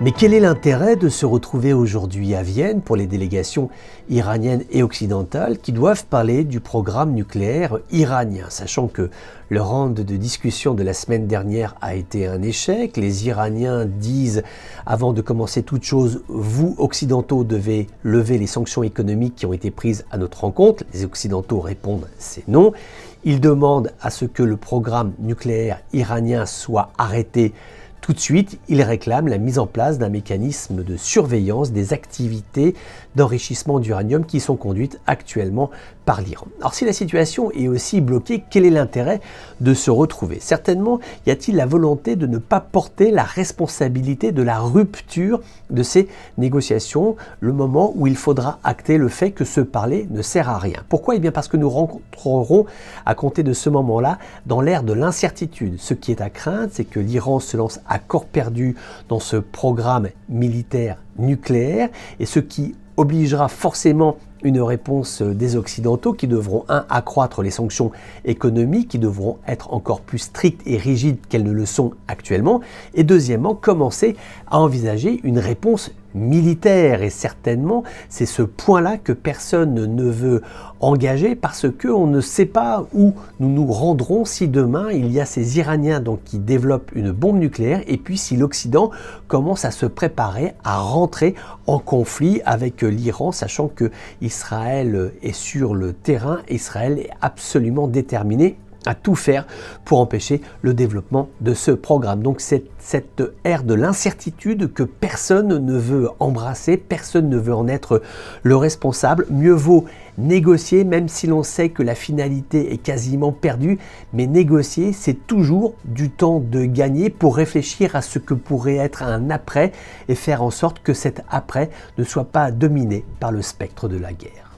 Mais quel est l'intérêt de se retrouver aujourd'hui à Vienne pour les délégations iraniennes et occidentales qui doivent parler du programme nucléaire iranien, sachant que le round de discussion de la semaine dernière a été un échec. Les Iraniens disent, avant de commencer toute chose, vous occidentaux devez lever les sanctions économiques qui ont été prises à notre encontre. Les occidentaux répondent c'est non. Ils demandent à ce que le programme nucléaire iranien soit arrêté tout de suite. Ils réclament la mise en place d'un mécanisme de surveillance des activités d'enrichissement d'uranium qui sont conduites actuellement par l'Iran. Alors si la situation est aussi bloquée, quel est l'intérêt de se retrouver? Certainement, y a-t-il la volonté de ne pas porter la responsabilité de la rupture de ces négociations, le moment où il faudra acter le fait que se parler ne sert à rien. Pourquoi? Eh bien parce que nous rentrerons à compter de ce moment-là dans l'ère de l'incertitude. Ce qui est à craindre, c'est que l'Iran se lance à corps perdu dans ce programme militaire nucléaire, et ce qui obligera forcément une réponse des Occidentaux qui devront, accroître les sanctions économiques, qui devront être encore plus strictes et rigides qu'elles ne le sont actuellement, et deuxièmement, commencer à envisager une réponse militaire. Et certainement, c'est ce point-là que personne ne veut engager parce qu'on ne sait pas où nous nous rendrons si demain il y a ces Iraniens donc qui développent une bombe nucléaire et puis si l'Occident commence à se préparer à rentrer en conflit avec l'Iran, sachant que Israël est sur le terrain. Israël est absolument déterminé à tout faire pour empêcher le développement de ce programme. Donc c'est cette ère de l'incertitude que personne ne veut embrasser, personne ne veut en être le responsable. Mieux vaut négocier, même si l'on sait que la finalité est quasiment perdue, mais négocier, c'est toujours du temps de gagner pour réfléchir à ce que pourrait être un après et faire en sorte que cet après ne soit pas dominé par le spectre de la guerre.